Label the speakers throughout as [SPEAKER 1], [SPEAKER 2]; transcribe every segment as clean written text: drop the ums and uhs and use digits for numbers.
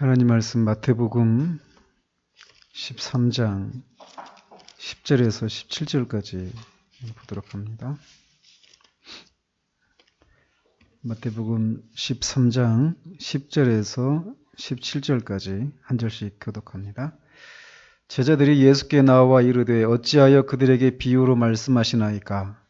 [SPEAKER 1] 하나님 말씀 마태복음 13장 10절에서 17절까지 보도록 합니다. 마태복음 13장 10절에서 17절까지 한 절씩 교독합니다. 제자들이 예수께 나와 이르되 어찌하여 그들에게 비유로 말씀하시나이까?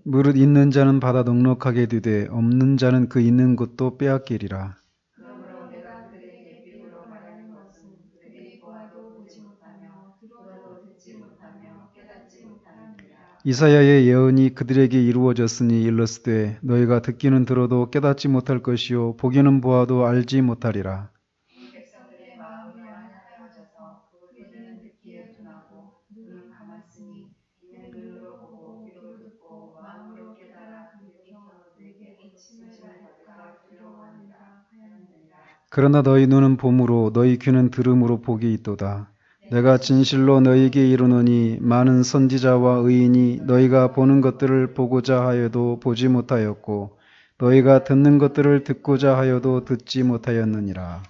[SPEAKER 1] 무릇 있는 자는 받아 넉넉하게 되되 없는 자는 그 있는 것도 빼앗기리라.
[SPEAKER 2] 그러므로 내가 그들에게 비유로 말하는 것은 그들이 보아도 보지 못하며 들어도 듣지 못하며 깨닫지 못하느니라.
[SPEAKER 1] 이사야의 예언이 그들에게 이루어졌으니 일렀으되 너희가 듣기는 들어도 깨닫지 못할 것이요 보기는 보아도 알지 못하리라.
[SPEAKER 2] 이 백성들의 마음이 완악하여져서 그들은 듣기에 둔하고 눈은 감았으니 이는 눈으로 보고 귀로 듣고 마음으로 깨달아 일으켜 내게 기침을 받을까 두려워하느라 하였느니라.
[SPEAKER 1] 그러나 너희 눈은 봄으로 너희 귀는 들음으로 복이 있도다. 내가 진실로 너희에게 이르노니 많은 선지자와 의인이 너희가 보는 것들을 보고자 하여도 보지 못하였고 너희가 듣는 것들을 듣고자 하여도 듣지 못하였느니라.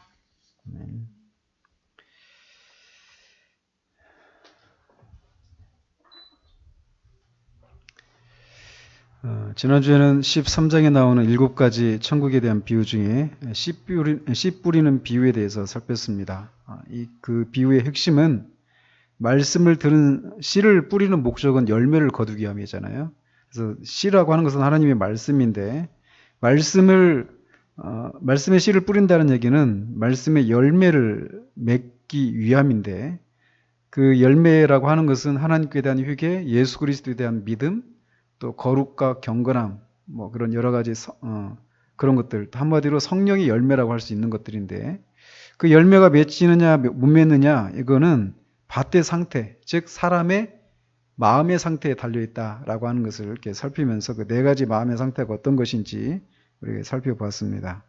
[SPEAKER 1] 아멘. 지난주에는 13장에 나오는 7가지 천국에 대한 비유 중에 씨 뿌리는 비유에 대해서 살폈습니다. 그 비유의 핵심은 말씀을 들은 씨를 뿌리는 목적은 열매를 거두기 위함이잖아요. 그래서 씨라고 하는 것은 하나님의 말씀인데 말씀의 씨를 뿌린다는 얘기는 말씀의 열매를 맺기 위함인데 그 열매라고 하는 것은 하나님께 대한 회개, 예수 그리스도에 대한 믿음, 또 거룩과 경건함, 뭐 그런 여러 가지 그런 것들, 한마디로 성령의 열매라고 할 수 있는 것들인데 그 열매가 맺히느냐 못 맺느냐 이거는 밭의 상태, 즉 사람의 마음의 상태에 달려 있다라고 하는 것을 이렇게 살피면서 그 4가지 마음의 상태가 어떤 것인지 우리가 살펴보았습니다.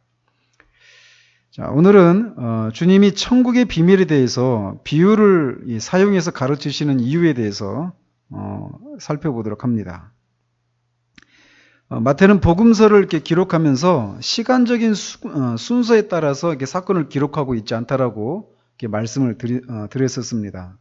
[SPEAKER 1] 자, 오늘은 주님이 천국의 비밀에 대해서 비유를 사용해서 가르치시는 이유에 대해서 살펴보도록 합니다. 마태는 복음서를 이렇게 기록하면서 시간적인 순서에 따라서 이렇게 사건을 기록하고 있지 않다라고 이렇게 말씀을 드렸었습니다.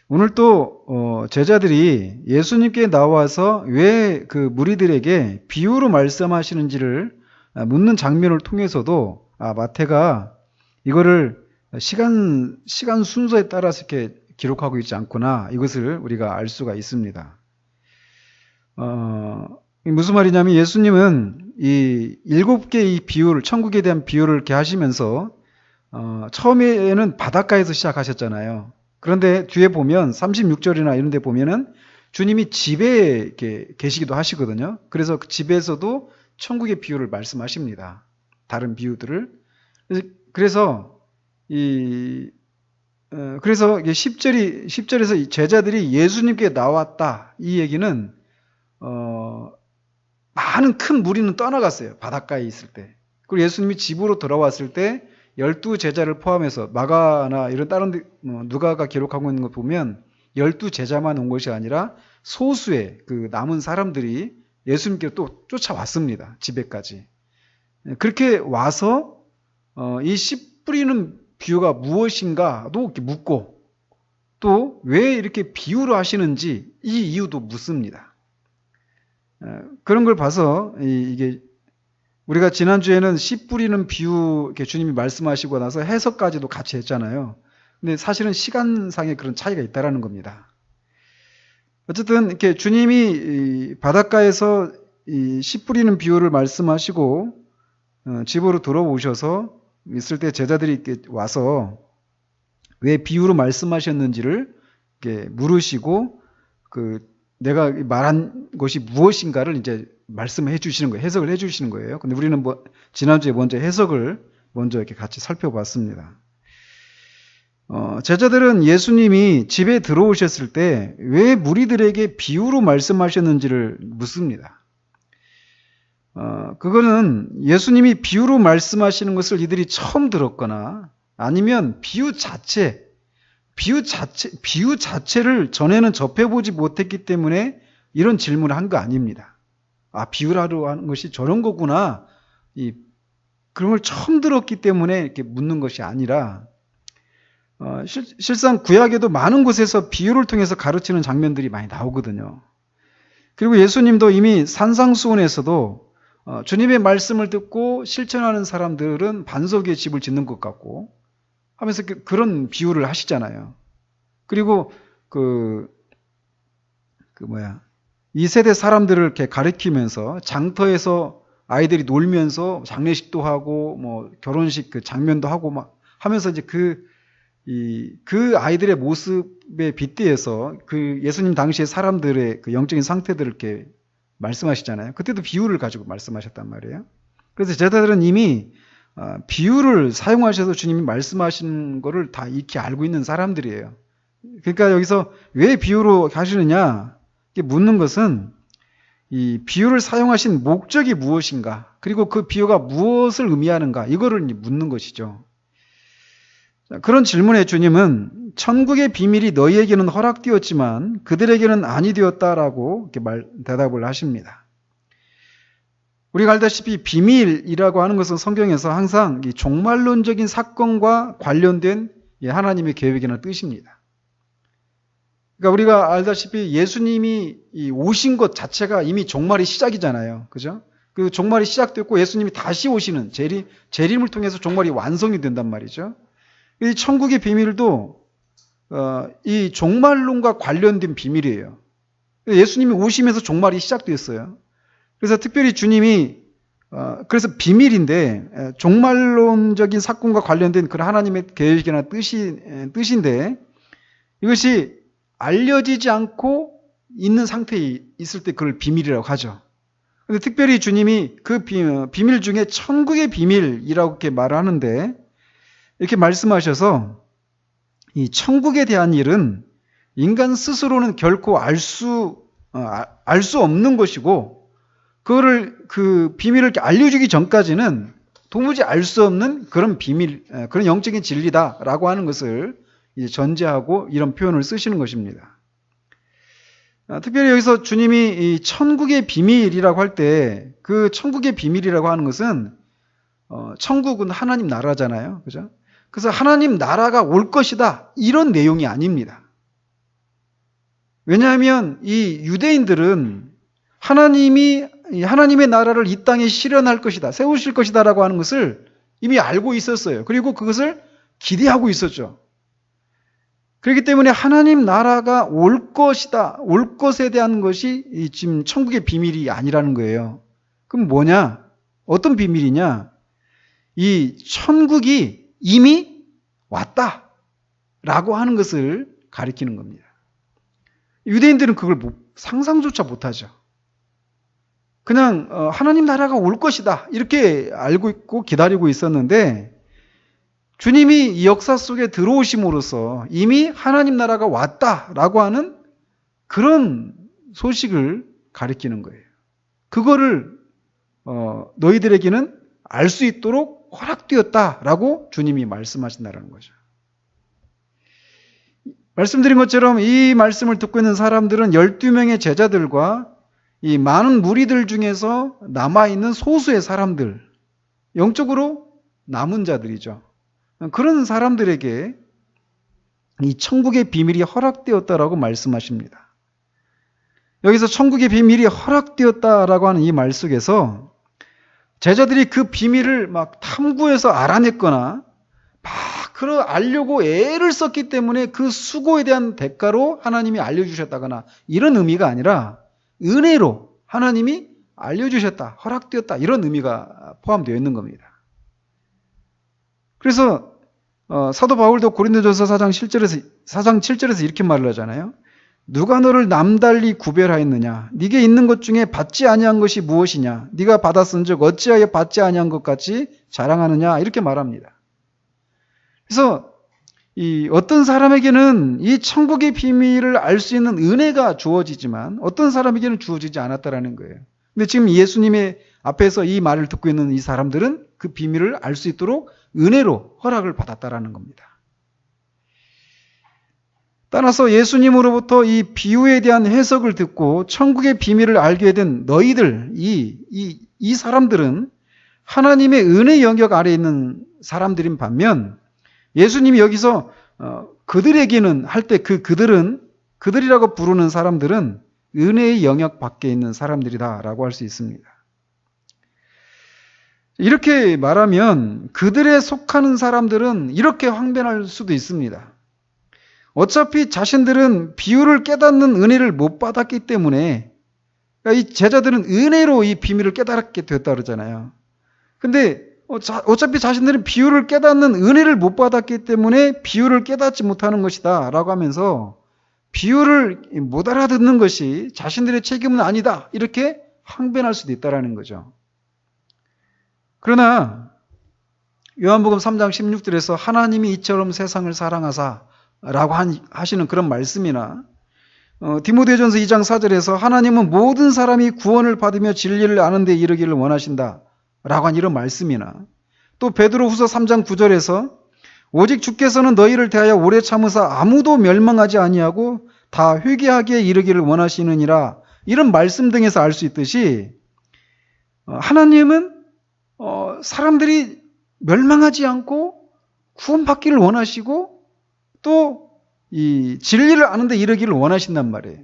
[SPEAKER 1] 오늘 또 제자들이 예수님께 나와서 왜 그 무리들에게 비유로 말씀하시는지를 묻는 장면을 통해서도 마태가 이거를 시간 순서에 따라서 이렇게 기록하고 있지 않구나 이것을 우리가 알 수가 있습니다. 무슨 말이냐면 예수님은 이 7개의 비유를 천국에 대한 비유를 이렇게 하시면서 처음에는 바닷가에서 시작하셨잖아요. 그런데 뒤에 보면 36절이나 이런 데 보면은 주님이 집에 이렇게 계시기도 하시거든요. 그래서 그 집에서도 천국의 비유를 말씀하십니다. 다른 비유들을. 그래서 10절에서 제자들이 예수님께 나왔다. 이 얘기는 많은 큰 무리는 떠나갔어요. 바닷가에 있을 때. 그리고 예수님이 집으로 돌아왔을 때 12제자를 포함해서 마가나 이런 다른 누가가 기록하고 있는 거 보면 12제자만 온 것이 아니라 소수의 그 남은 사람들이 예수님께로 또 쫓아왔습니다. 집에까지. 그렇게 와서 이 씨 뿌리는 비유가 무엇인가도 이렇게 묻고 또 왜 이렇게 비유로 하시는지 이 이유도 묻습니다. 그런 걸 봐서 이게 우리가 지난주에는 씨 뿌리는 비유 이렇게 주님이 말씀하시고 나서 해석까지도 같이 했잖아요. 근데 사실은 시간상의 그런 차이가 있다라는 겁니다. 어쨌든 이렇게 주님이 바닷가에서 이 씨 뿌리는 비유를 말씀하시고 집으로 돌아오셔서 있을 때 제자들이 이렇게 와서 왜 비유로 말씀하셨는지를 이렇게 물으시고 내가 말한 것이 무엇인가를 이제 말씀해 주시는 거예요. 해석을 해 주시는 거예요. 근데 우리는 지난주에 먼저 해석을 먼저 이렇게 같이 살펴봤습니다. 제자들은 예수님이 집에 들어오셨을 때 왜 무리들에게 비유로 말씀하셨는지를 묻습니다. 그거는 예수님이 비유로 말씀하시는 것을 이들이 처음 들었거나 아니면 비유 자체를 전에는 접해보지 못했기 때문에 이런 질문을 한 거 아닙니다. 비유라고 하는 것이 저런 거구나. 그런 걸 처음 들었기 때문에 이렇게 묻는 것이 아니라, 실상 구약에도 많은 곳에서 비유를 통해서 가르치는 장면들이 많이 나오거든요. 그리고 예수님도 이미 산상수훈에서도 주님의 말씀을 듣고 실천하는 사람들은 반석 위에 집을 짓는 것 같고 하면서 그런 비유를 하시잖아요. 그리고 이 세대 사람들을 이렇게 가리키면서 장터에서 아이들이 놀면서 장례식도 하고 뭐 결혼식 그 장면도 하고 막 하면서 이제 그 아이들의 모습에 빗대어서 그 예수님 당시의 사람들의 그 영적인 상태들을 이렇게 말씀하시잖아요. 그때도 비유를 가지고 말씀하셨단 말이에요. 그래서 제자들은 이미 비유를 사용하셔서 주님이 말씀하신 거를 다 익히 알고 있는 사람들이에요. 그러니까 여기서 왜 비유로 하시느냐 묻는 것은 이 비유를 사용하신 목적이 무엇인가, 그리고 그 비유가 무엇을 의미하는가, 이거를 묻는 것이죠. 그런 질문에 주님은 천국의 비밀이 너희에게는 허락되었지만 그들에게는 아니 되었다라고 이렇게 대답을 하십니다. 우리가 알다시피 비밀이라고 하는 것은 성경에서 항상 이 종말론적인 사건과 관련된 하나님의 계획이나 뜻입니다. 그러니까 우리가 알다시피 예수님이 오신 것 자체가 이미 종말이 시작이잖아요. 그죠? 그 종말이 시작됐고 예수님이 다시 오시는 재림을 통해서 종말이 완성이 된단 말이죠. 이 천국의 비밀도 이 종말론과 관련된 비밀이에요. 예수님이 오시면서 종말이 시작됐어요. 그래서 특별히 주님이 그래서 비밀인데 종말론적인 사건과 관련된 그런 하나님의 계획이나 뜻인데 이것이 알려지지 않고 있는 상태에 있을 때 그걸 비밀이라고 하죠. 근데 특별히 주님이 그 비밀 중에 천국의 비밀이라고 이렇게 말을 하는데 이렇게 말씀하셔서 이 천국에 대한 일은 인간 스스로는 결코 알 수 없는 것이고 그거를 그 비밀을 이렇게 알려주기 전까지는 도무지 알 수 없는 그런 비밀, 그런 영적인 진리다라고 하는 것을 이제 전제하고 이런 표현을 쓰시는 것입니다. 특별히 여기서 주님이 이 천국의 비밀이라고 할 때 그 천국의 비밀이라고 하는 것은 천국은 하나님 나라잖아요. 그죠? 그래서 하나님 나라가 올 것이다. 이런 내용이 아닙니다. 왜냐하면 이 유대인들은 하나님의 나라를 이 땅에 실현할 것이다. 세우실 것이다. 라고 하는 것을 이미 알고 있었어요. 그리고 그것을 기대하고 있었죠. 그렇기 때문에 하나님 나라가 올 것이다. 올 것에 대한 것이 지금 천국의 비밀이 아니라는 거예요. 그럼 뭐냐? 어떤 비밀이냐? 이 천국이 이미 왔다라고 하는 것을 가리키는 겁니다. 유대인들은 그걸 상상조차 못하죠. 그냥 하나님 나라가 올 것이다 이렇게 알고 있고 기다리고 있었는데 주님이 이 역사 속에 들어오심으로써 이미 하나님 나라가 왔다라고 하는 그런 소식을 가리키는 거예요. 그거를 너희들에게는 알 수 있도록 허락되었다라고 주님이 말씀하신다는 거죠. 말씀드린 것처럼 이 말씀을 듣고 있는 사람들은 12명의 제자들과 이 많은 무리들 중에서 남아있는 소수의 사람들, 영적으로 남은 자들이죠. 그런 사람들에게 이 천국의 비밀이 허락되었다라고 말씀하십니다. 여기서 천국의 비밀이 허락되었다라고 하는 이 말 속에서 제자들이 그 비밀을 막 탐구해서 알아냈거나 알려고 애를 썼기 때문에 그 수고에 대한 대가로 하나님이 알려주셨다거나 이런 의미가 아니라 은혜로 하나님이 알려주셨다, 허락되었다 이런 의미가 포함되어 있는 겁니다. 그래서 사도 바울도 고린도전서 4장 7절에서 이렇게 말을 하잖아요. 누가 너를 남달리 구별하였느냐? 네게 있는 것 중에 받지 아니한 것이 무엇이냐? 네가 받았은즉 어찌하여 받지 아니한 것 같이 자랑하느냐? 이렇게 말합니다. 그래서 이 어떤 사람에게는 이 천국의 비밀을 알 수 있는 은혜가 주어지지만 어떤 사람에게는 주어지지 않았다라는 거예요. 근데 지금 예수님의 앞에서 이 말을 듣고 있는 이 사람들은 그 비밀을 알 수 있도록 은혜로 허락을 받았다라는 겁니다. 따라서 예수님으로부터 이 비유에 대한 해석을 듣고 천국의 비밀을 알게 된 너희들, 이 사람들은 하나님의 은혜 영역 아래에 있는 사람들인 반면 예수님이 여기서 그들에게는 할 때 그들이라고 부르는 사람들은 은혜의 영역 밖에 있는 사람들이다라고 할 수 있습니다. 이렇게 말하면 그들에 속하는 사람들은 이렇게 항변할 수도 있습니다. 어차피 자신들은 비유를 깨닫는 은혜를 못 받았기 때문에, 그러니까 이 제자들은 은혜로 이 비밀을 깨닫게 됐다 그러잖아요. 근데 어차피 자신들은 비유를 깨닫는 은혜를 못 받았기 때문에 비유를 깨닫지 못하는 것이다 라고 하면서 비유를 못 알아듣는 것이 자신들의 책임은 아니다, 이렇게 항변할 수도 있다는 거죠. 그러나 요한복음 3장 16절에서 하나님이 이처럼 세상을 사랑하사 라고 하시는 그런 말씀이나 디모데전서 2장 4절에서 하나님은 모든 사람이 구원을 받으며 진리를 아는 데 이르기를 원하신다 라고 한 이런 말씀이나, 또 베드로후서 3장 9절에서 오직 주께서는 너희를 대하여 오래 참으사 아무도 멸망하지 아니하고 다 회개하기에 이르기를 원하시느니라, 이런 말씀 등에서 알 수 있듯이 하나님은 사람들이 멸망하지 않고 구원받기를 원하시고 또 이 진리를 아는 데 이르기를 원하신단 말이에요.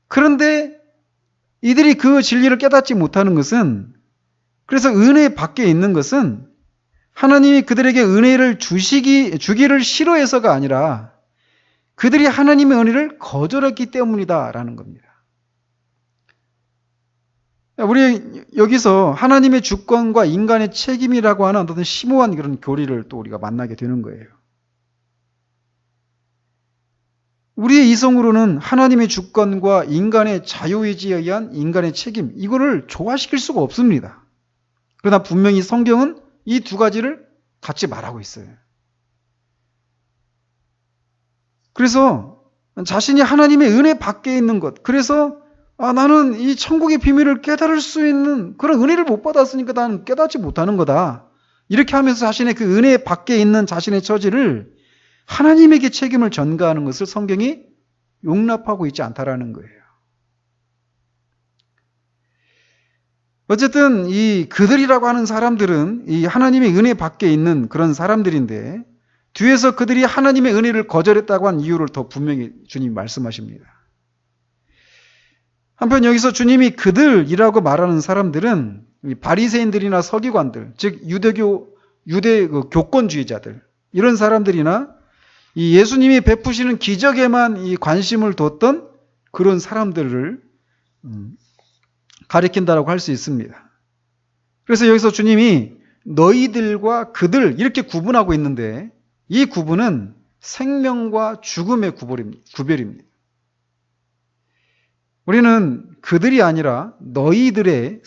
[SPEAKER 1] 그런데 이들이 그 진리를 깨닫지 못하는 것은, 그래서 은혜 밖에 있는 것은 하나님이 그들에게 은혜를 주기를 싫어해서가 아니라 그들이 하나님의 은혜를 거절했기 때문이다라는 겁니다. 우리 여기서 하나님의 주권과 인간의 책임이라고 하는 어떤 심오한 그런 교리를 또 우리가 만나게 되는 거예요. 우리의 이성으로는 하나님의 주권과 인간의 자유의지에 의한 인간의 책임, 이거를 조화시킬 수가 없습니다. 그러나 분명히 성경은 이 두 가지를 같이 말하고 있어요. 그래서 자신이 하나님의 은혜 밖에 있는 것, 그래서 나는 이 천국의 비밀을 깨달을 수 있는 그런 은혜를 못 받았으니까 나는 깨닫지 못하는 거다, 이렇게 하면서 자신의 그 은혜 밖에 있는 자신의 처지를 하나님에게 책임을 전가하는 것을 성경이 용납하고 있지 않다라는 거예요. 어쨌든 이 그들이라고 하는 사람들은 이 하나님의 은혜 밖에 있는 그런 사람들인데, 뒤에서 그들이 하나님의 은혜를 거절했다고 한 이유를 더 분명히 주님이 말씀하십니다. 한편 여기서 주님이 그들이라고 말하는 사람들은 바리새인들이나 서기관들, 즉 유대 교권주의자들, 이런 사람들이나 이 예수님이 베푸시는 기적에만 이 관심을 뒀던 그런 사람들을 가리킨다라고 할 수 있습니다. 그래서 여기서 주님이 너희들과 그들 이렇게 구분하고 있는데, 이 구분은 생명과 죽음의 구별입니다. 우리는 그들이 아니라 너희들에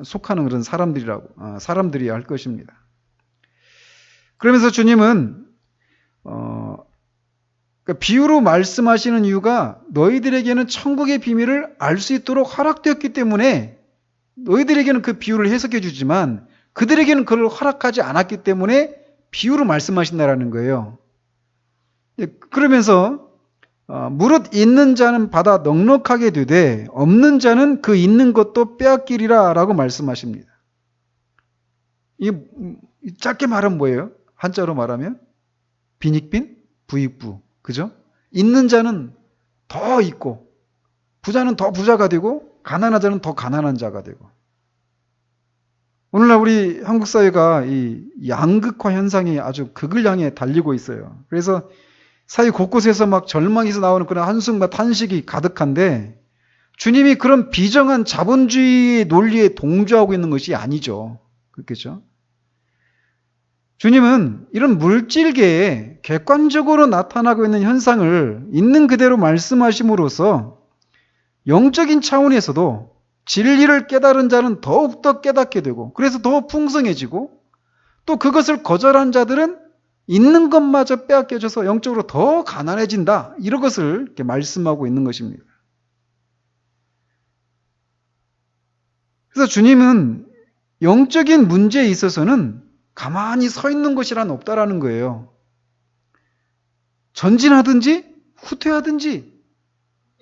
[SPEAKER 1] 속하는 그런 사람들이야 할 것입니다. 그러면서 주님은 그러니까 비유로 말씀하시는 이유가 너희들에게는 천국의 비밀을 알 수 있도록 허락되었기 때문에 너희들에게는 그 비유를 해석해 주지만 그들에게는 그걸 허락하지 않았기 때문에 비유로 말씀하신다라는 거예요. 그러면서 무릇 있는 자는 받아 넉넉하게 되되 없는 자는 그 있는 것도 빼앗기리라 라고 말씀하십니다. 이 짧게 말하면 뭐예요? 한자로 말하면 빈익빈 부익부, 그죠? 있는 자는 더 있고 부자는 더 부자가 되고 가난한 자는 더 가난한 자가 되고, 오늘날 우리 한국 사회가 이 양극화 현상이 아주 극을 향해 달리고 있어요. 그래서 사회 곳곳에서 막 절망에서 나오는 그런 한숨과 탄식이 가득한데, 주님이 그런 비정한 자본주의 논리에 동조하고 있는 것이 아니죠. 그렇겠죠? 주님은 이런 물질계에 객관적으로 나타나고 있는 현상을 있는 그대로 말씀하심으로써 영적인 차원에서도 진리를 깨달은 자는 더욱더 깨닫게 되고, 그래서 더 풍성해지고, 또 그것을 거절한 자들은 있는 것마저 빼앗겨져서 영적으로 더 가난해진다, 이런 것을 이렇게 말씀하고 있는 것입니다. 그래서 주님은 영적인 문제에 있어서는 가만히 서 있는 것이란 없다라는 거예요. 전진하든지 후퇴하든지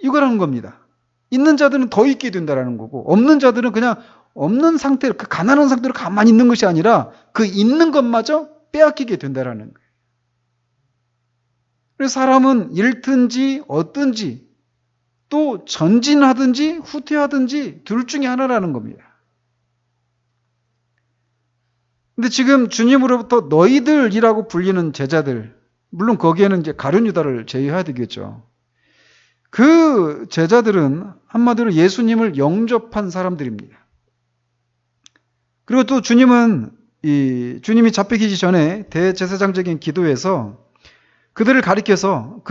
[SPEAKER 1] 이거라는 겁니다. 있는 자들은 더 있게 된다라는 거고, 없는 자들은 그냥 없는 상태로, 그 가난한 상태로 가만히 있는 것이 아니라 그 있는 것마저 빼앗기게 된다라는 거예요. 그래서 사람은 잃든지 얻든지 또 전진하든지 후퇴하든지 둘 중에 하나라는 겁니다. 근데 지금 주님으로부터 너희들이라고 불리는 제자들, 물론 거기에는 이제 가룟 유다를 제외해야 되겠죠. 그 제자들은 한마디로 예수님을 영접한 사람들입니다. 그리고 또 주님은 주님이 잡히기 전에 대제사장적인 기도에서 그들을 가리켜서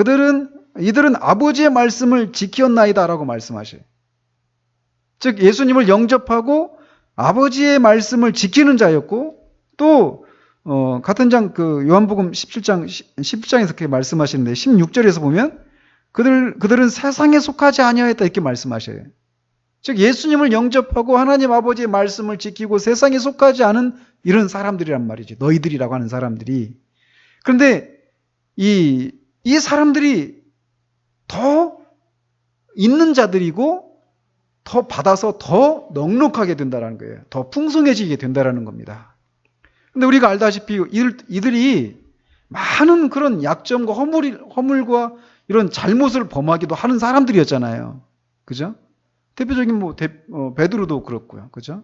[SPEAKER 1] 이들은 아버지의 말씀을 지켰나이다라고 말씀하셔요. 즉 예수님을 영접하고 아버지의 말씀을 지키는 자였고, 또 같은 장 요한복음 17장에서 그렇게 말씀하시는데 16절에서 보면 그들은 세상에 속하지 아니하였다 이렇게 말씀하셔요. 즉 예수님을 영접하고 하나님 아버지의 말씀을 지키고 세상에 속하지 않은 이런 사람들이란 말이죠. 너희들이라고 하는 사람들이. 그런데 이 사람들이 더 있는 자들이고 더 받아서 더 넉넉하게 된다는 거예요. 더 풍성해지게 된다는 겁니다. 근데 우리가 알다시피 이들이 많은 그런 약점과 허물과 이런 잘못을 범하기도 하는 사람들이었잖아요. 그죠? 대표적인 베드로도 그렇고요. 그죠?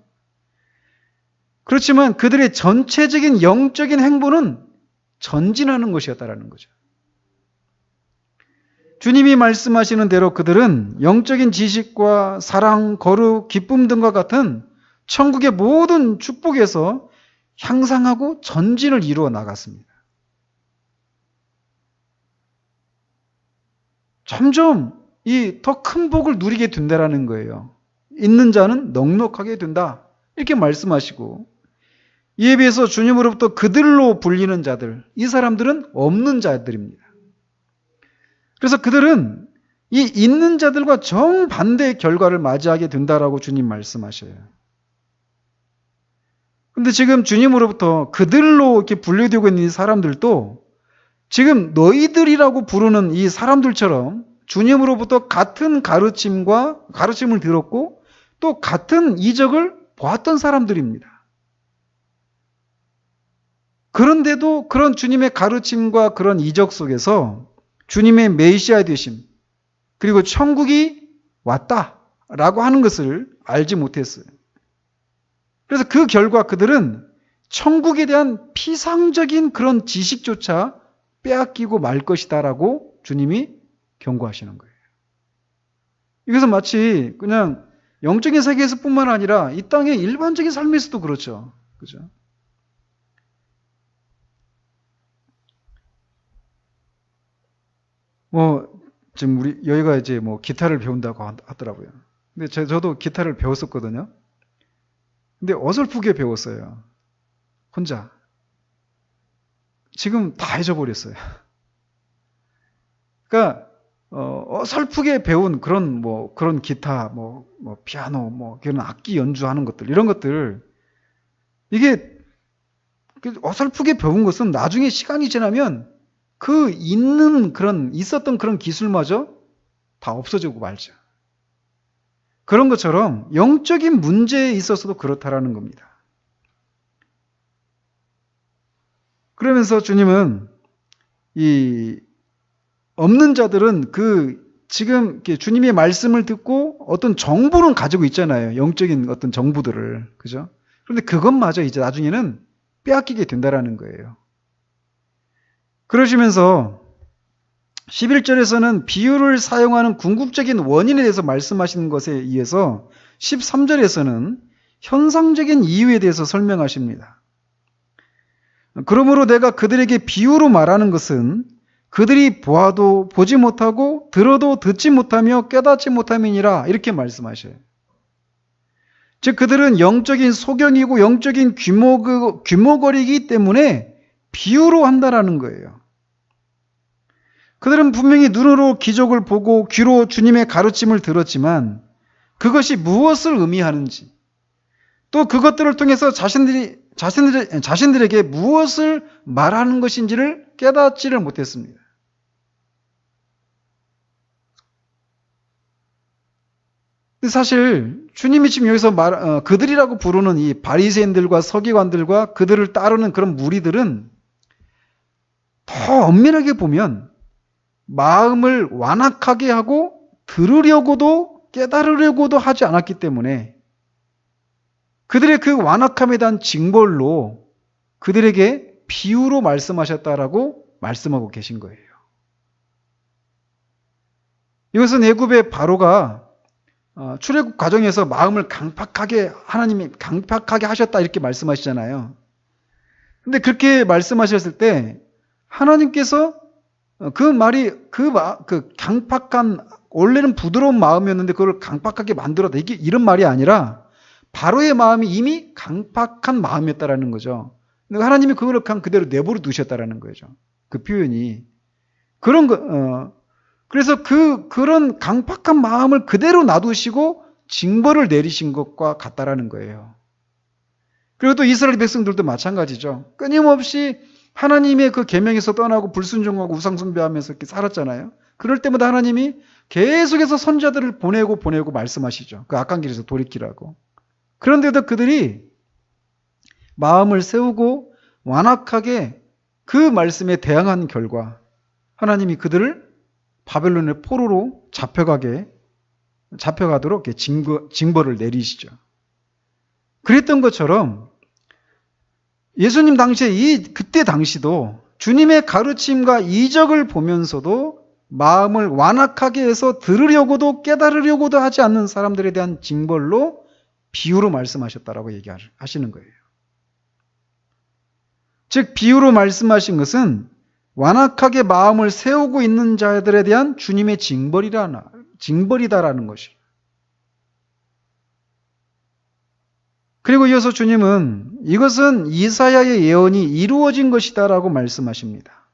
[SPEAKER 1] 그렇지만 그들의 전체적인 영적인 행보는 전진하는 것이었다라는 거죠. 주님이 말씀하시는 대로 그들은 영적인 지식과 사랑, 거룩, 기쁨 등과 같은 천국의 모든 축복에서 향상하고 전진을 이루어 나갔습니다. 점점 이 더 큰 복을 누리게 된다라는 거예요. 있는 자는 넉넉하게 된다. 이렇게 말씀하시고, 이에 비해서 주님으로부터 그들로 불리는 자들, 이 사람들은 없는 자들입니다. 그래서 그들은 이 있는 자들과 정반대의 결과를 맞이하게 된다라고 주님 말씀하셔요. 근데 지금 주님으로부터 그들로 이렇게 분류되고 있는 이 사람들도 지금 너희들이라고 부르는 이 사람들처럼 주님으로부터 같은 가르침을 들었고 또 같은 이적을 보았던 사람들입니다. 그런데도 그런 주님의 가르침과 그런 이적 속에서 주님의 메시아 되심, 그리고 천국이 왔다라고 하는 것을 알지 못했어요. 그래서 그 결과 그들은 천국에 대한 피상적인 그런 지식조차 빼앗기고 말 것이다라고 주님이 경고하시는 거예요. 이것은 마치 그냥 영적인 세계에서뿐만 아니라 이 땅의 일반적인 삶에서도 그렇죠. 그죠? 지금 여기가 이제 기타를 배운다고 하더라고요. 근데 저도 기타를 배웠었거든요. 근데 어설프게 배웠어요. 혼자. 지금 다 잊어버렸어요. 그러니까 어설프게 배운 그런 기타, 피아노, 그런 악기 연주하는 것들, 이런 것들, 이게 어설프게 배운 것은 나중에 시간이 지나면 있었던 그런 기술마저 다 없어지고 말죠. 그런 것처럼 영적인 문제에 있어서도 그렇다라는 겁니다. 그러면서 주님은 이 없는 자들은 지금 주님의 말씀을 듣고 어떤 정보는 가지고 있잖아요. 영적인 어떤 정보들을. 그죠? 그런데 그것마저 이제 나중에는 빼앗기게 된다라는 거예요. 그러시면서 11절에서는 비유를 사용하는 궁극적인 원인에 대해서 말씀하시는 것에 의해서 13절에서는 현상적인 이유에 대해서 설명하십니다. 그러므로 내가 그들에게 비유로 말하는 것은 그들이 보아도 보지 못하고 들어도 듣지 못하며 깨닫지 못함이니라, 이렇게 말씀하셔요. 즉 그들은 영적인 소경이고 영적인 규모거리이기 때문에 비유로 한다라는 거예요. 그들은 분명히 눈으로 기적을 보고 귀로 주님의 가르침을 들었지만 그것이 무엇을 의미하는지, 또 그것들을 통해서 자신들에게 무엇을 말하는 것인지를 깨닫지를 못했습니다. 근데 사실 주님이 지금 여기서 그들이라고 부르는 이 바리새인들과 서기관들과 그들을 따르는 그런 무리들은 더 엄밀하게 보면 마음을 완악하게 하고 들으려고도 깨달으려고도 하지 않았기 때문에 그들의 그 완악함에 대한 징벌로 그들에게 비유로 말씀하셨다라고 말씀하고 계신 거예요. 이것은 애굽의 바로가 출애굽 과정에서 마음을 하나님이 강팍하게 하셨다 이렇게 말씀하시잖아요. 근데 그렇게 말씀하셨을 때 하나님께서 그 말이 그 강팍한 원래는 부드러운 마음이었는데 그걸 강팍하게 만들었다 이런 말이 아니라 바로의 마음이 이미 강팍한 마음이었다라는 거죠. 근데 하나님이 그걸 그냥 그대로 내버려 두셨다라는 거죠. 그 표현이 그래서 그런 강팍한 마음을 그대로 놔두시고 징벌을 내리신 것과 같다라는 거예요. 그리고 또 이스라엘 백성들도 마찬가지죠. 끊임없이 하나님의 그 계명에서 떠나고 불순종하고 우상숭배하면서 이렇게 살았잖아요. 그럴 때마다 하나님이 계속해서 선자들을 보내고 말씀하시죠. 그 악한 길에서 돌이키라고. 그런데도 그들이 마음을 세우고 완악하게 그 말씀에 대항한 결과 하나님이 그들을 바벨론의 포로로 잡혀가도록 징벌을 내리시죠. 그랬던 것처럼 예수님 당시에 그때 당시도 주님의 가르침과 이적을 보면서도 마음을 완악하게 해서 들으려고도 깨달으려고도 하지 않는 사람들에 대한 징벌로 비유로 말씀하셨다라고 얘기하시는 거예요. 즉 비유로 말씀하신 것은 완악하게 마음을 세우고 있는 자들에 대한 주님의 징벌이다라는 것이에요. 그리고 이어서 주님은 이것은 이사야의 예언이 이루어진 것이다라고 말씀하십니다.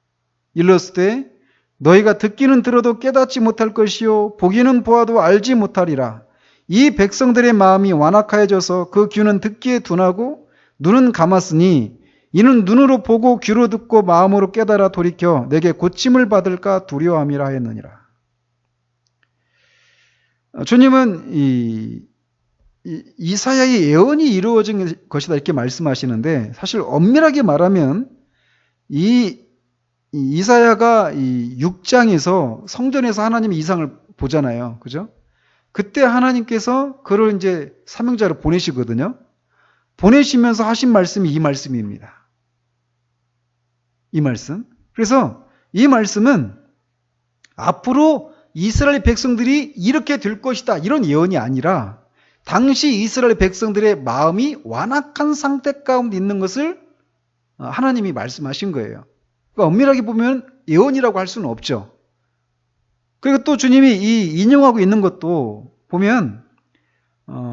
[SPEAKER 1] 일렀을 때 너희가 듣기는 들어도 깨닫지 못할 것이요 보기는 보아도 알지 못하리라. 이 백성들의 마음이 완악하여져서 그 귀는 듣기에 둔하고 눈은 감았으니 이는 눈으로 보고 귀로 듣고 마음으로 깨달아 돌이켜 내게 고침을 받을까 두려워함이라 하였느니라. 주님은 이사야의 예언이 이루어진 것이다 이렇게 말씀하시는데 사실 엄밀하게 말하면 이사야가 6장에서 성전에서 하나님의 이상을 보잖아요. 그죠? 그때 하나님께서 그를 이제 사명자로 보내시거든요. 보내시면서 하신 말씀이 이 말씀입니다. 이 말씀. 그래서 이 말씀은 앞으로 이스라엘 백성들이 이렇게 될 것이다 이런 예언이 아니라 당시 이스라엘 백성들의 마음이 완악한 상태 가운데 있는 것을 하나님이 말씀하신 거예요. 그러니까 엄밀하게 보면 예언이라고 할 수는 없죠. 그리고 또 주님이 인용하고 있는 것도 보면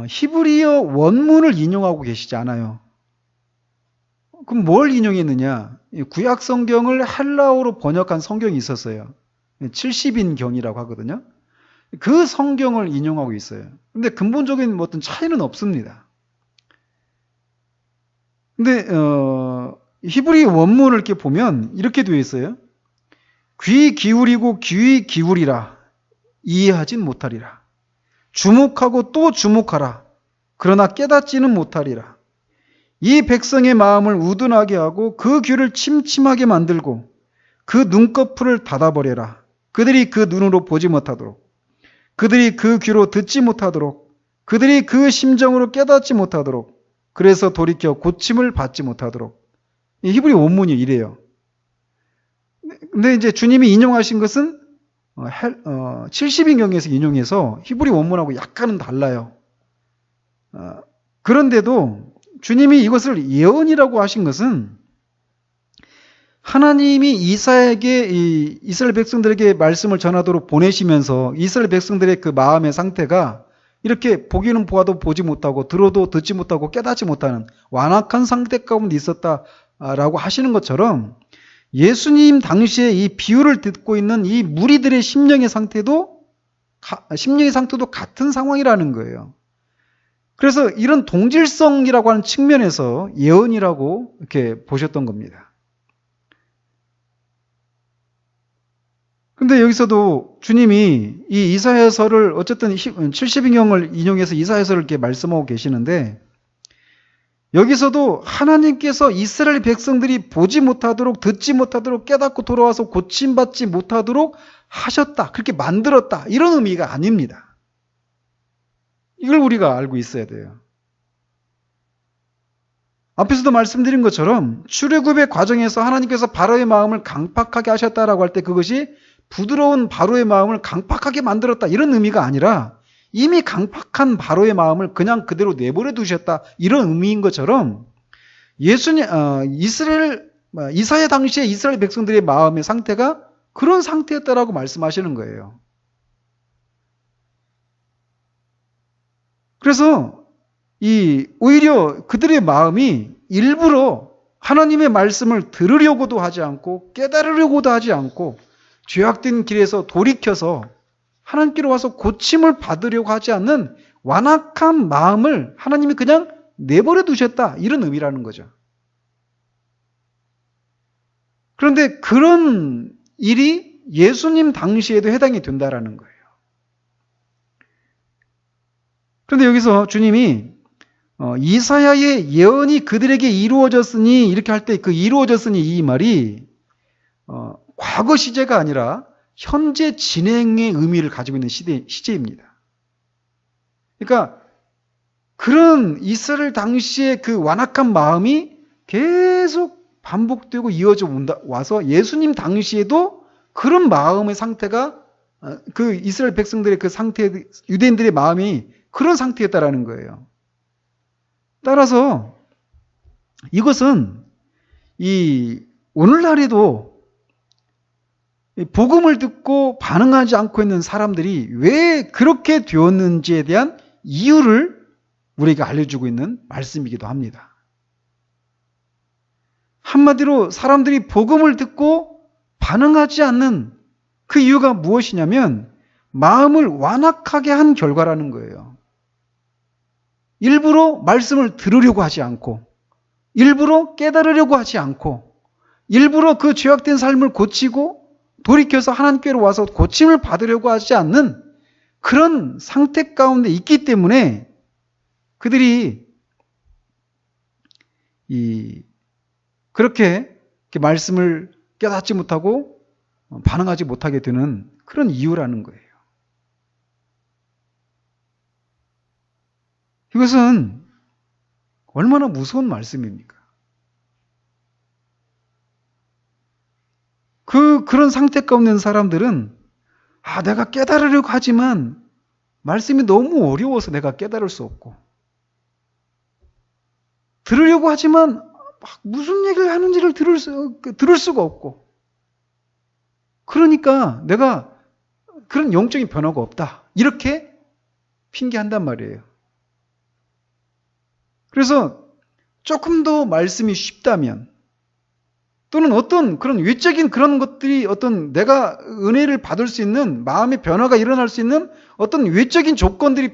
[SPEAKER 1] 히브리어 원문을 인용하고 계시지 않아요. 그럼 뭘 인용했느냐? 구약 성경을 헬라어로 번역한 성경이 있었어요. 70인경이라고 하거든요. 그 성경을 인용하고 있어요. 근데 근본적인 어떤 차이는 없습니다. 근데 히브리 원문을 이렇게 보면 이렇게 되어 있어요. 귀 기울이고 귀 기울이라 이해하진 못하리라. 주목하고 또 주목하라. 그러나 깨닫지는 못하리라. 이 백성의 마음을 우둔하게 하고 그 귀를 침침하게 만들고 그 눈꺼풀을 닫아버려라. 그들이 그 눈으로 보지 못하도록 그들이 그 귀로 듣지 못하도록 그들이 그 심정으로 깨닫지 못하도록 그래서 돌이켜 고침을 받지 못하도록. 이 히브리 원문이 이래요. 근데 이제 주님이 인용하신 것은 70인경에서 인용해서 히브리 원문하고 약간은 달라요. 그런데도 주님이 이것을 예언이라고 하신 것은 하나님이 이사야에게 이스라엘 백성들에게 말씀을 전하도록 보내시면서 이스라엘 백성들의 그 마음의 상태가 이렇게 보기는 보아도 보지 못하고 들어도 듣지 못하고 깨닫지 못하는 완악한 상태 가운데 있었다라고 하시는 것처럼 예수님 당시에 이 비유를 듣고 있는 이 무리들의 심령의 상태도 같은 상황이라는 거예요. 그래서 이런 동질성이라고 하는 측면에서 예언이라고 이렇게 보셨던 겁니다. 그런데 여기서도 주님이 이 이사야서를 어쨌든 70인경을 인용해서 이사야서를 이렇게 말씀하고 계시는데, 여기서도 하나님께서 이스라엘 백성들이 보지 못하도록, 듣지 못하도록, 깨닫고 돌아와서 고침받지 못하도록 하셨다, 그렇게 만들었다, 이런 의미가 아닙니다. 이걸 우리가 알고 있어야 돼요. 앞에서도 말씀드린 것처럼 출애굽의 과정에서 하나님께서 바로의 마음을 강팍하게 하셨다라고 할 때 그것이 부드러운 바로의 마음을 강팍하게 만들었다, 이런 의미가 아니라 이미 강팍한 바로의 마음을 그냥 그대로 내버려 두셨다, 이런 의미인 것처럼 이사야 당시에 이스라엘 백성들의 마음의 상태가 그런 상태였다라고 말씀하시는 거예요. 그래서 오히려 그들의 마음이 일부러 하나님의 말씀을 들으려고도 하지 않고 깨달으려고도 하지 않고 죄악된 길에서 돌이켜서 하나님께로 와서 고침을 받으려고 하지 않는 완악한 마음을 하나님이 그냥 내버려 두셨다, 이런 의미라는 거죠. 그런데 그런 일이 예수님 당시에도 해당이 된다라는 거예요. 그런데 여기서 주님이 이사야의 예언이 그들에게 이루어졌으니, 이렇게 할 때 그 이루어졌으니, 이 말이 과거 시제가 아니라 현재 진행의 의미를 가지고 있는 시제입니다. 그러니까 그런 이스라엘 당시의 그 완악한 마음이 계속 반복되고 이어져 와서 예수님 당시에도 그런 마음의 상태가, 그 이스라엘 백성들의 그 상태, 유대인들의 마음이 그런 상태였다라는 거예요. 따라서 이것은 오늘날에도 복음을 듣고 반응하지 않고 있는 사람들이 왜 그렇게 되었는지에 대한 이유를 우리에게 알려주고 있는 말씀이기도 합니다. 한마디로 사람들이 복음을 듣고 반응하지 않는 그 이유가 무엇이냐면 마음을 완악하게 한 결과라는 거예요. 일부러 말씀을 들으려고 하지 않고, 일부러 깨달으려고 하지 않고, 일부러 그 죄악된 삶을 고치고 돌이켜서 하나님께로 와서 고침을 받으려고 하지 않는 그런 상태 가운데 있기 때문에 그들이 그렇게 말씀을 깨닫지 못하고 반응하지 못하게 되는 그런 이유라는 거예요. 이것은 얼마나 무서운 말씀입니까? 그런 상태 가운데 있는 사람들은 내가 깨달으려고 하지만 말씀이 너무 어려워서 내가 깨달을 수 없고, 들으려고 하지만 무슨 얘기를 하는지를 들을 수가 없고, 그러니까 내가 그런 영적인 변화가 없다, 이렇게 핑계한단 말이에요. 그래서 조금 더 말씀이 쉽다면, 또는 어떤 그런 외적인 그런 것들이 어떤 내가 은혜를 받을 수 있는 마음의 변화가 일어날 수 있는 어떤 외적인 조건들이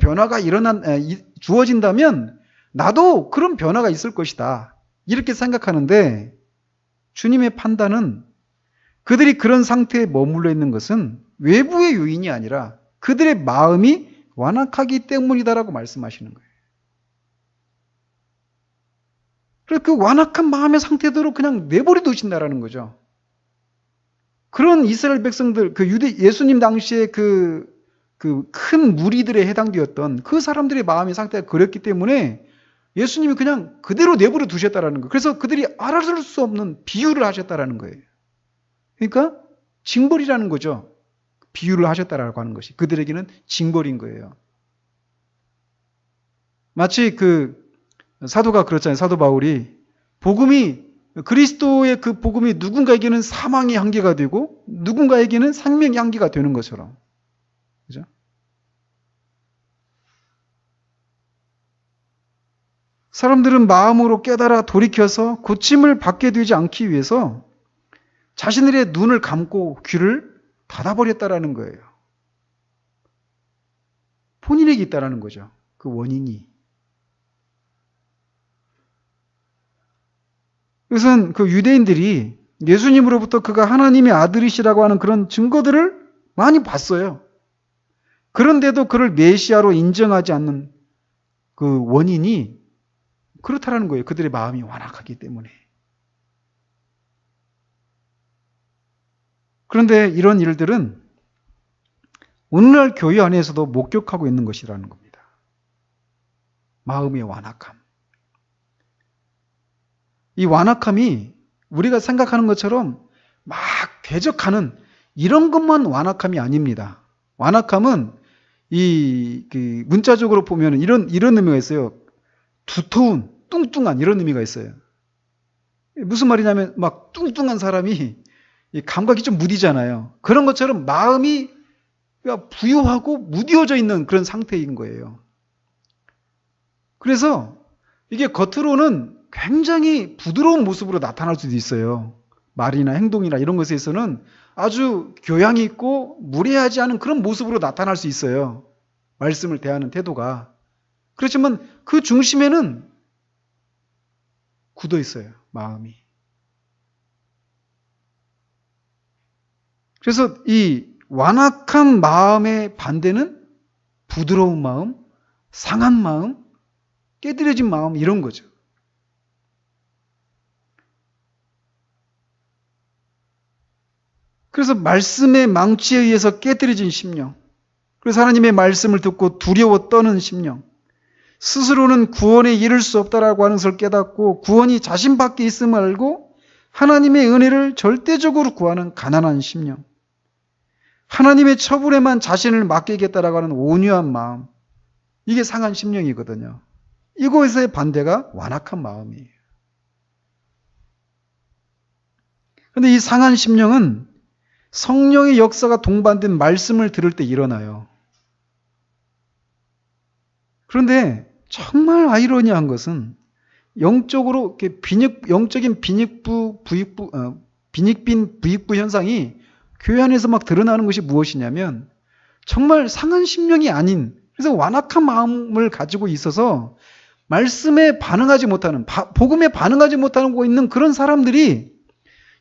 [SPEAKER 1] 주어진다면 나도 그런 변화가 있을 것이다, 이렇게 생각하는데, 주님의 판단은 그들이 그런 상태에 머물러 있는 것은 외부의 요인이 아니라 그들의 마음이 완악하기 때문이다라고 말씀하시는 거예요. 그래서 그 완악한 마음의 상태대로 그냥 내버려 두신다라는 거죠. 그런 이스라엘 백성들, 예수님 당시에 그 큰 무리들에 해당되었던 그 사람들의 마음의 상태가 그랬기 때문에 예수님이 그냥 그대로 내버려 두셨다라는 거예요. 그래서 그들이 알아볼 수 없는 비유를 하셨다라는 거예요. 그러니까 징벌이라는 거죠. 비유를 하셨다라고 하는 것이 그들에게는 징벌인 거예요. 마치 사도가 그렇잖아요. 사도 바울이 그리스도의 그 복음이 누군가에게는 사망의 향기가 되고 누군가에게는 생명의 향기가 되는 것처럼, 그죠? 사람들은 마음으로 깨달아 돌이켜서 고침을 받게 되지 않기 위해서 자신들의 눈을 감고 귀를 닫아버렸다라는 거예요. 본인에게 있다라는 거죠. 그 원인이. 그것은 그 유대인들이 예수님으로부터 그가 하나님의 아들이시라고 하는 그런 증거들을 많이 봤어요. 그런데도 그를 메시아로 인정하지 않는 그 원인이 그렇다라는 거예요. 그들의 마음이 완악하기 때문에. 그런데 이런 일들은 오늘날 교회 안에서도 목격하고 있는 것이라는 겁니다. 마음의 완악함. 이 완악함이 우리가 생각하는 것처럼 막 대적하는 이런 것만 완악함이 아닙니다. 완악함은 문자적으로 보면 이런 의미가 있어요. 두터운, 뚱뚱한 이런 의미가 있어요. 무슨 말이냐면 막 뚱뚱한 사람이 감각이 좀 무디잖아요. 그런 것처럼 마음이 부유하고 무디어져 있는 그런 상태인 거예요. 그래서 이게 겉으로는 굉장히 부드러운 모습으로 나타날 수도 있어요. 말이나 행동이나 이런 것에서는 아주 교양이 있고 무례하지 않은 그런 모습으로 나타날 수 있어요. 말씀을 대하는 태도가. 그렇지만 그 중심에는 굳어 있어요. 마음이. 그래서 이 완악한 마음의 반대는 부드러운 마음, 상한 마음, 깨드려진 마음 이런 거죠. 그래서 말씀의 망치에 의해서 깨뜨려진 심령, 그래서 하나님의 말씀을 듣고 두려워 떠는 심령, 스스로는 구원에 이를 수 없다라고 하는 것을 깨닫고 구원이 자신 밖에 있음을 알고 하나님의 은혜를 절대적으로 구하는 가난한 심령, 하나님의 처분에만 자신을 맡기겠다라고 하는 온유한 마음, 이게 상한 심령이거든요. 이곳의 반대가 완악한 마음이에요. 그런데 이 상한 심령은 성령의 역사가 동반된 말씀을 들을 때 일어나요. 그런데 정말 아이러니한 것은 영적으로 영적인 빈익빈 부익부 현상이 교회 안에서 막 드러나는 것이 무엇이냐면 정말 상한 심령이 아닌, 그래서 완악한 마음을 가지고 있어서 말씀에 반응하지 못하는, 복음에 반응하지 못하고 있는 그런 사람들이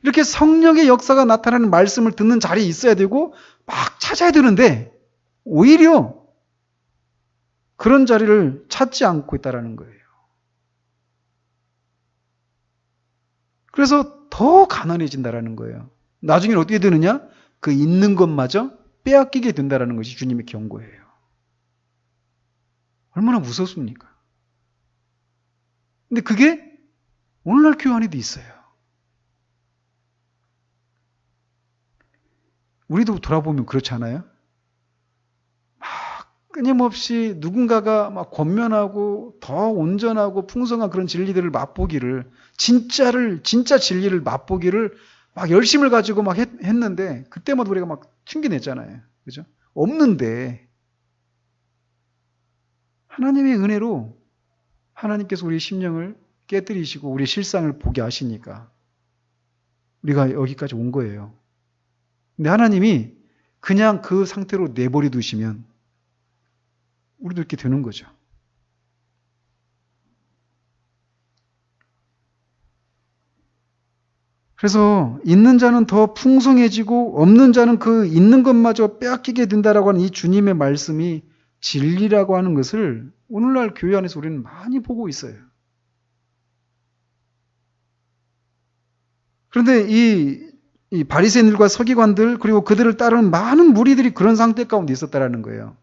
[SPEAKER 1] 이렇게 성령의 역사가 나타나는 말씀을 듣는 자리에 있어야 되고 막 찾아야 되는데 오히려 그런 자리를 찾지 않고 있다는 거예요. 그래서 더 가난해진다는 거예요. 나중에는 어떻게 되느냐? 그 있는 것마저 빼앗기게 된다는 것이 주님의 경고예요. 얼마나 무섭습니까? 근데 그게 오늘날 교회 안에도 있어요. 우리도 돌아보면 그렇지 않아요? 막 끊임없이 누군가가 막 권면하고 더 온전하고 풍성한 그런 진리들을 맛보기를, 진짜 진리를 맛보기를 막 열심을 가지고 막 했는데 그때마다 우리가 막 튕겨냈잖아요. 그죠? 없는데 하나님의 은혜로 하나님께서 우리 심령을 깨뜨리시고 우리 실상을 보게 하시니까 우리가 여기까지 온 거예요. 근데 하나님이 그냥 그 상태로 내버려 두시면 우리도 이렇게 되는 거죠. 그래서 있는 자는 더 풍성해지고 없는 자는 그 있는 것마저 빼앗기게 된다라고 하는 이 주님의 말씀이 진리라고 하는 것을 오늘날 교회 안에서 우리는 많이 보고 있어요. 그런데 이 바리새인들과 서기관들 그리고 그들을 따르는 많은 무리들이 그런 상태 가운데 있었다라는 거예요.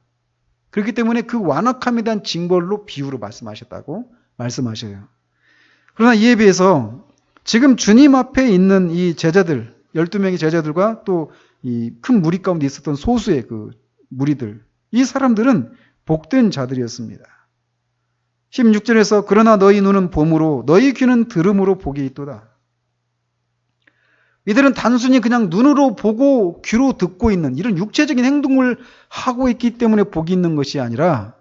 [SPEAKER 1] 그렇기 때문에 그 완악함에 대한 징벌로 비유로 말씀하셨다고 말씀하셔요. 그러나 이에 비해서 지금 주님 앞에 있는 이 제자들, 12명의 제자들과 또 이 큰 무리 가운데 있었던 소수의 그 무리들, 이 사람들은 복된 자들이었습니다. 16절에서 그러나 너희 눈은 봄으로 너희 귀는 들음으로 복이 있도다. 이들은 단순히 그냥 눈으로 보고 귀로 듣고 있는 이런 육체적인 행동을 하고 있기 때문에 복이 있는 것이 아니라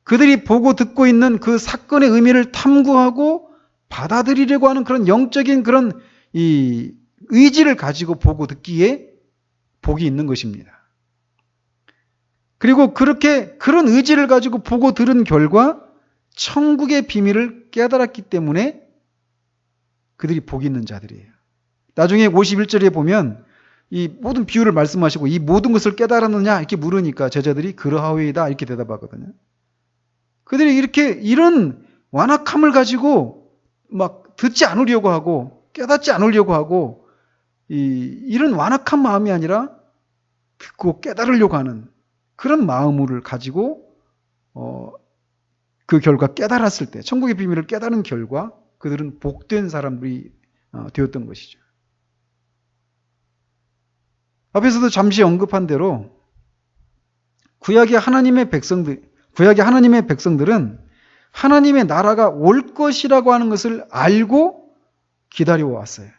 [SPEAKER 1] 그들이 보고 듣고 있는 그 사건의 의미를 탐구하고 받아들이려고 하는 그런 영적인 그런 이 의지를 가지고 보고 듣기에 복이 있는 것입니다. 그리고 그런 의지를 가지고 보고 들은 결과 천국의 비밀을 깨달았기 때문에 그들이 복이 있는 자들이에요. 나중에 51절에 보면 이 모든 비유를 말씀하시고 이 모든 것을 깨달았느냐 이렇게 물으니까 제자들이 그러하오이다 이렇게 대답하거든요. 그들이 이렇게 이런 완악함을 가지고 막 듣지 않으려고 하고 깨닫지 않으려고 하고 이런 완악한 마음이 아니라 듣고 깨달으려고 하는 그런 마음을 가지고 그 결과 깨달았을 때 천국의 비밀을 깨달은 결과 그들은 복된 사람들이 되었던 것이죠. 앞에서도 잠시 언급한 대로 구약의 하나님의 백성들은 하나님의 나라가 올 것이라고 하는 것을 알고 기다려왔어요.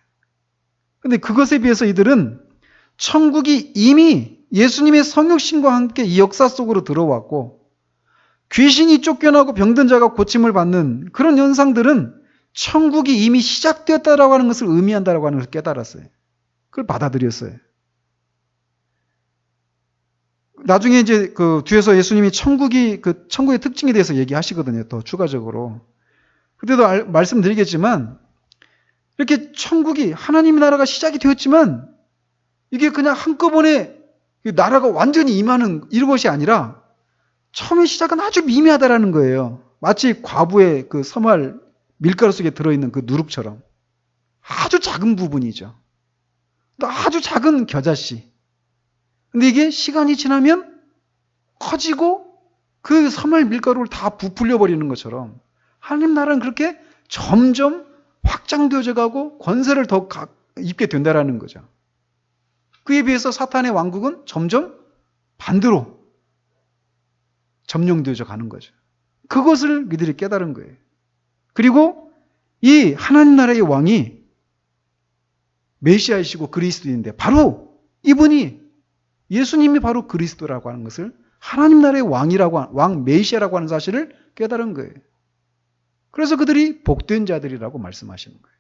[SPEAKER 1] 근데 그것에 비해서 이들은 천국이 이미 예수님의 성육신과 함께 이 역사 속으로 들어왔고 귀신이 쫓겨나고 병든 자가 고침을 받는 그런 현상들은 천국이 이미 시작되었다라고 하는 것을 의미한다라고 하는 것을 깨달았어요. 그걸 받아들였어요. 나중에 이제 그 뒤에서 예수님이 천국의 특징에 대해서 얘기하시거든요. 더 추가적으로. 그때도 말씀드리겠지만 이렇게 천국이 하나님의 나라가 시작이 되었지만 이게 그냥 한꺼번에 나라가 완전히 임하는 이런 것이 아니라 처음의 시작은 아주 미미하다라는 거예요. 마치 과부의 그 섬알 밀가루 속에 들어있는 그 누룩처럼 아주 작은 부분이죠. 또 아주 작은 겨자씨. 근데 이게 시간이 지나면 커지고 그 섬알 밀가루를 다 부풀려 버리는 것처럼 하나님 나라는 그렇게 점점 확장되어져 가고 권세를 더 입게 된다라는 거죠. 그에 비해서 사탄의 왕국은 점점 반대로 점령되어져 가는 거죠. 그것을 그들이 깨달은 거예요. 그리고 이 하나님 나라의 왕이 메시아이시고 그리스도인데 바로 이분이 예수님이 바로 그리스도라고 하는 것을 하나님 나라의 왕 메시아라고 하는 사실을 깨달은 거예요. 그래서 그들이 복된 자들이라고 말씀하시는 거예요.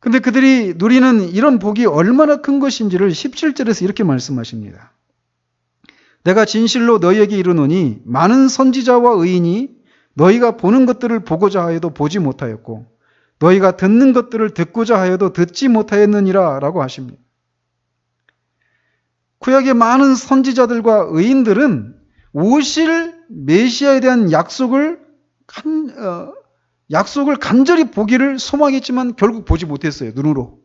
[SPEAKER 1] 근데 그들이 누리는 이런 복이 얼마나 큰 것인지를 17절에서 이렇게 말씀하십니다. 내가 진실로 너희에게 이르노니 많은 선지자와 의인이 너희가 보는 것들을 보고자 하여도 보지 못하였고 너희가 듣는 것들을 듣고자 하여도 듣지 못하였느니라 라고 하십니다. 구약의 많은 선지자들과 의인들은 오실 메시아에 대한 약속을 간절히 보기를 소망했지만 결국 보지 못했어요. 눈으로.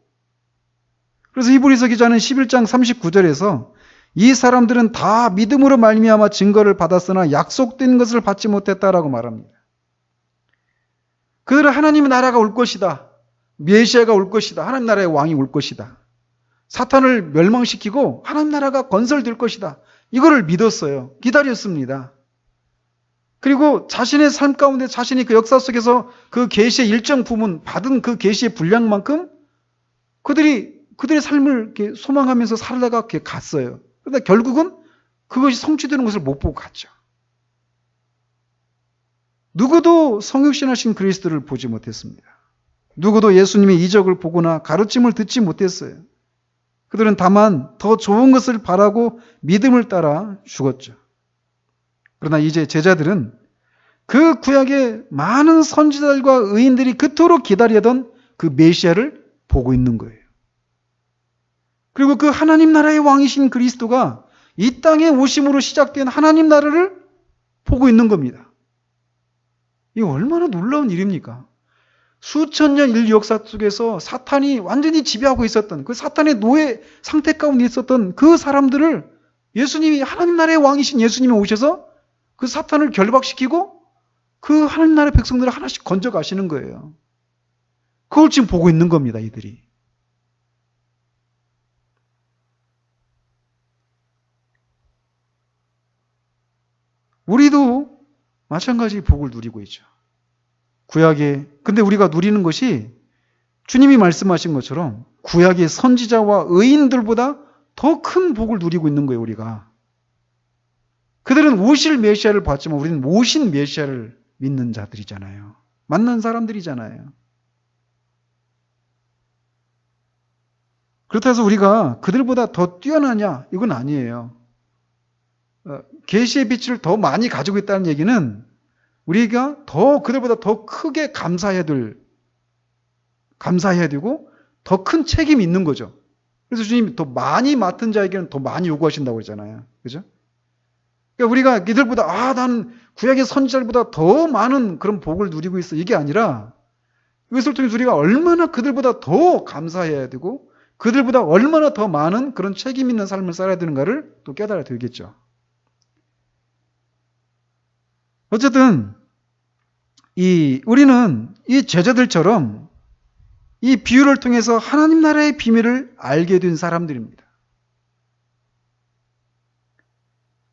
[SPEAKER 1] 그래서 히브리서 기자는 11장 39절에서 이 사람들은 다 믿음으로 말미암아 증거를 받았으나 약속된 것을 받지 못했다라고 말합니다. 그들은 하나님의 나라가 올 것이다. 메시아가 올 것이다. 하나님 나라의 왕이 올 것이다. 사탄을 멸망시키고 하나님 나라가 건설될 것이다. 이거를 믿었어요. 기다렸습니다. 그리고 자신의 삶 가운데 자신이 그 역사 속에서 그 계시의 일정 부분 받은 그 계시의 분량만큼 그들의 삶을 이렇게 소망하면서 살다가 이렇게 갔어요. 그런데 결국은 그것이 성취되는 것을 못 보고 갔죠. 누구도 성육신하신 그리스도를 보지 못했습니다. 누구도 예수님의 이적을 보거나 가르침을 듣지 못했어요. 그들은 다만 더 좋은 것을 바라고 믿음을 따라 죽었죠. 그러나 이제 제자들은 그 구약의 많은 선지자들과 의인들이 그토록 기다리던 그 메시아를 보고 있는 거예요. 그리고 그 하나님 나라의 왕이신 그리스도가 이 땅에 오심으로 시작된 하나님 나라를 보고 있는 겁니다. 이게 얼마나 놀라운 일입니까? 수천 년 인류 역사 속에서 사탄이 완전히 지배하고 있었던 그 사탄의 노예 상태 가운데 있었던 그 사람들을 예수님이 하나님 나라의 왕이신 예수님이 오셔서 그 사탄을 결박시키고 그 하나님 나라의 백성들을 하나씩 건져가시는 거예요. 그걸 지금 보고 있는 겁니다, 이들이. 우리도 마찬가지 복을 누리고 있죠. 근데 우리가 누리는 것이 주님이 말씀하신 것처럼 구약의 선지자와 의인들보다 더 큰 복을 누리고 있는 거예요, 우리가. 그들은 오실 메시아를 봤지만 우리는 오신 메시아를 믿는 자들이잖아요. 만난 사람들이잖아요. 그렇다고 해서 우리가 그들보다 더 뛰어나냐? 이건 아니에요. 계시의 빛을 더 많이 가지고 있다는 얘기는 우리가 그들보다 더 크게 감사해야 될 감사해야 되고 더 큰 책임이 있는 거죠. 그래서 주님이 더 많이 맡은 자에게는 더 많이 요구하신다고 그러잖아요. 그죠? 그러니까 우리가 이들보다 난 구약의 선지자들보다 더 많은 그런 복을 누리고 있어. 이게 아니라 이것을 통해서 우리가 얼마나 그들보다 더 감사해야 되고 그들보다 얼마나 더 많은 그런 책임 있는 삶을 살아야 되는가를 또 깨달아야 되겠죠. 어쨌든 우리는 이 제자들처럼 이 비유를 통해서 하나님 나라의 비밀을 알게 된 사람들입니다.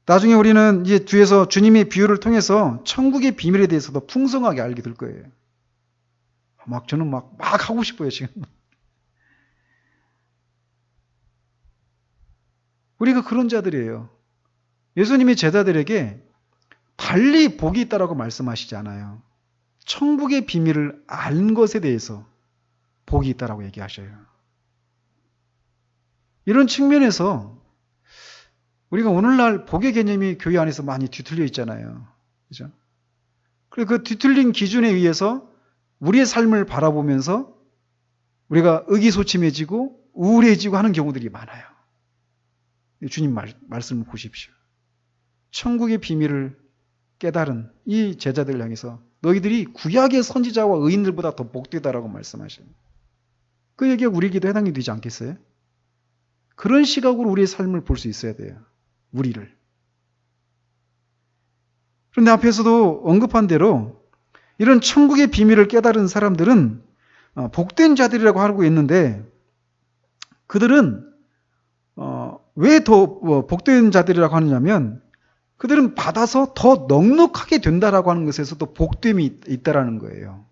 [SPEAKER 1] 나중에 우리는 이제 뒤에서 주님의 비유를 통해서 천국의 비밀에 대해서도 풍성하게 알게 될 거예요. 저는 막 하고 싶어요, 지금. 우리가 그런 자들이에요. 예수님이 제자들에게 달리 복이 있다라고 말씀하시지 않아요. 천국의 비밀을 알 것에 대해서 복이 있다라고 얘기하셔요. 이런 측면에서 우리가 오늘날 복의 개념이 교회 안에서 많이 뒤틀려 있잖아요. 그죠? 그리고 그 뒤틀린 기준에 의해서 우리의 삶을 바라보면서 우리가 의기소침해지고 우울해지고 하는 경우들이 많아요. 주님 말씀을 보십시오. 천국의 비밀을 깨달은 이 제자들을 향해서 너희들이 구약의 선지자와 의인들보다 더 복되다라고 말씀하셔요. 그 얘기가 우리에게도 해당이 되지 않겠어요? 그런 시각으로 우리의 삶을 볼 수 있어야 돼요. 우리를. 그런데 앞에서도 언급한 대로 이런 천국의 비밀을 깨달은 사람들은 복된 자들이라고 하고 있는데 그들은 왜 더 복된 자들이라고 하느냐면 그들은 받아서 더 넉넉하게 된다라고 하는 것에서도 복됨이 있다라는 거예요.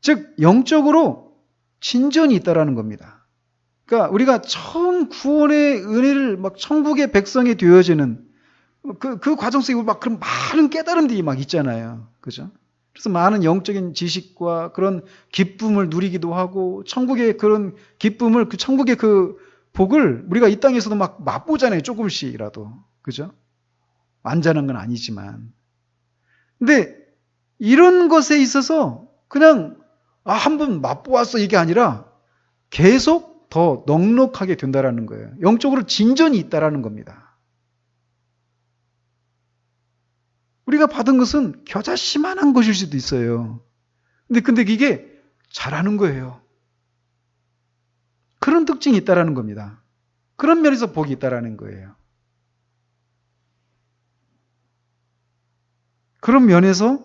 [SPEAKER 1] 즉 영적으로 진전이 있다라는 겁니다. 그러니까 우리가 처음 구원의 은혜를 막 천국의 백성이 되어지는 그 과정 속에 막 그런 많은 깨달음들이 막 있잖아요. 그죠? 그래서 많은 영적인 지식과 그런 기쁨을 누리기도 하고 천국의 그런 기쁨을 그 천국의 그 복을 우리가 이 땅에서도 막 맛보잖아요. 조금씩이라도. 그죠? 완전한 건 아니지만. 근데 이런 것에 있어서 그냥 한번 맛보았어 이게 아니라 계속 더 넉넉하게 된다라는 거예요. 영적으로 진전이 있다라는 겁니다. 우리가 받은 것은 겨자씨만한 것일 수도 있어요. 근데 이게 잘하는 거예요. 그런 특징이 있다라는 겁니다. 그런 면에서 복이 있다라는 거예요. 그런 면에서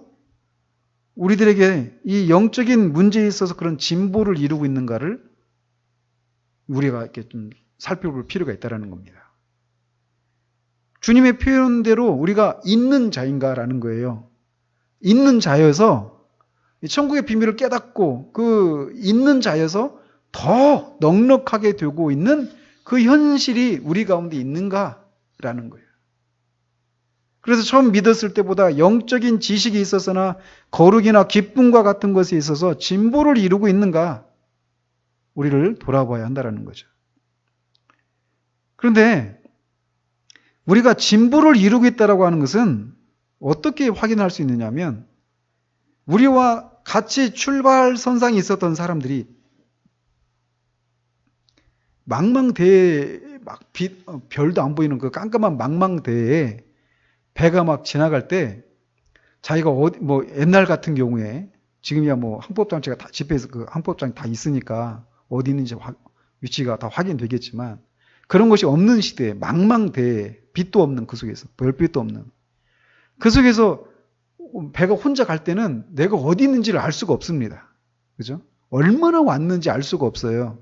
[SPEAKER 1] 우리들에게 이 영적인 문제에 있어서 그런 진보를 이루고 있는가를 우리가 이렇게 좀 살펴볼 필요가 있다라는 겁니다. 주님의 표현대로 우리가 있는 자인가라는 거예요. 있는 자여서 천국의 비밀을 깨닫고 그 있는 자여서 더 넉넉하게 되고 있는 그 현실이 우리 가운데 있는가라는 거예요. 그래서 처음 믿었을 때보다 영적인 지식이 있어서나 거룩이나 기쁨과 같은 것에 있어서 진보를 이루고 있는가 우리를 돌아봐야 한다는 거죠. 그런데 우리가 진보를 이루고 있다고 하는 것은 어떻게 확인할 수 있느냐면 우리와 같이 출발선상에 있었던 사람들이 망망대해 별도 안 보이는 그 깜깜한 망망대해에 배가 막 지나갈 때 자기가 옛날 같은 경우에 지금이야 항법장치가 다 집회에서 그 항법장이 다 있으니까 어디 있는지 위치가 다 확인되겠지만 그런 것이 없는 시대에 망망대해 빛도 없는 그 속에서 별빛도 없는 그 속에서 배가 혼자 갈 때는 내가 어디 있는지를 알 수가 없습니다. 그죠? 얼마나 왔는지 알 수가 없어요.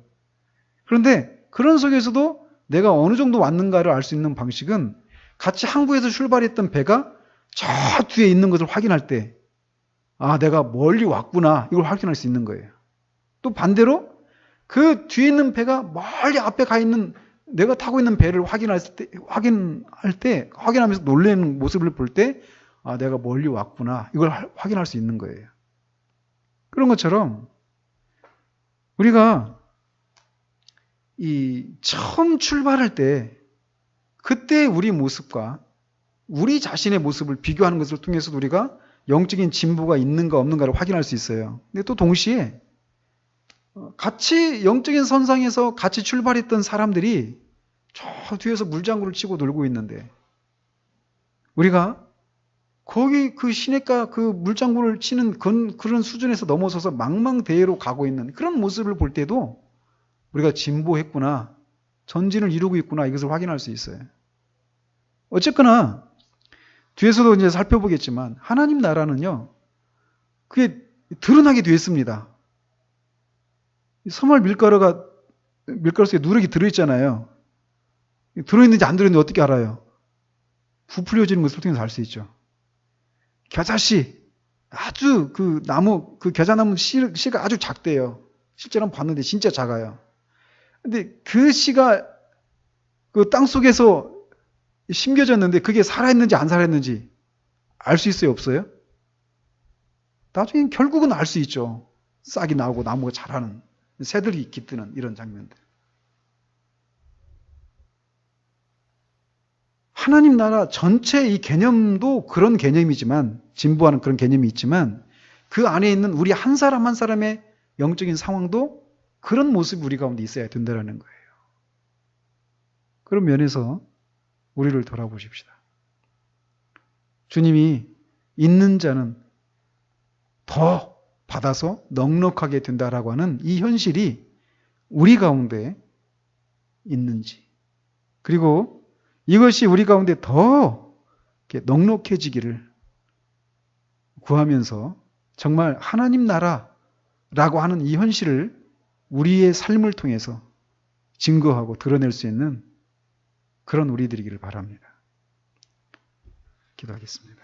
[SPEAKER 1] 그런데 그런 속에서도 내가 어느 정도 왔는가를 알 수 있는 방식은 같이 항구에서 출발했던 배가 저 뒤에 있는 것을 확인할 때 내가 멀리 왔구나 이걸 확인할 수 있는 거예요. 또 반대로 그 뒤에 있는 배가 멀리 앞에 가 있는 내가 타고 있는 배를 확인하면서 놀라는 모습을 볼 때 내가 멀리 왔구나 이걸 확인할 수 있는 거예요. 그런 것처럼 우리가 처음 출발할 때 그때 우리 모습과 우리 자신의 모습을 비교하는 것을 통해서 우리가 영적인 진보가 있는가 없는가를 확인할 수 있어요. 근데 또 동시에 같이 영적인 선상에서 같이 출발했던 사람들이 저 뒤에서 물장구를 치고 놀고 있는데 우리가 거기 그 시냇가 그 물장구를 치는 그런 수준에서 넘어서서 망망대해로 가고 있는 그런 모습을 볼 때도 우리가 진보했구나, 전진을 이루고 있구나 이것을 확인할 수 있어요. 어쨌거나 뒤에서도 이제 살펴보겠지만 하나님 나라는요, 그게 드러나게 되었습니다. 선물 밀가루 속에 누룩이 들어있잖아요. 들어있는지 안 들어있는지 어떻게 알아요? 부풀려지는 것을 통해서 알 수 있죠. 겨자씨, 아주 그 나무, 그 겨자나무 씨가 아주 작대요. 실제로 한번 봤는데 진짜 작아요. 근데 그 씨가 그 땅 속에서 심겨졌는데 그게 살아있는지 안 살아있는지 알 수 있어요, 없어요? 나중에 결국은 알 수 있죠. 싹이 나오고 나무가 자라는, 새들이 깃드는 이런 장면들. 하나님 나라 전체 이 개념도 그런 개념이지만, 진보하는 그런 개념이 있지만, 그 안에 있는 우리 한 사람 한 사람의 영적인 상황도 그런 모습이 우리 가운데 있어야 된다는 거예요. 그런 면에서 우리를 돌아보십시다. 주님이 있는 자는 더 받아서 넉넉하게 된다라고 하는 이 현실이 우리 가운데 있는지, 그리고 이것이 우리 가운데 더 넉넉해지기를 구하면서 정말 하나님 나라라고 하는 이 현실을 우리의 삶을 통해서 증거하고 드러낼 수 있는 그런 우리들이기를 바랍니다. 기도하겠습니다.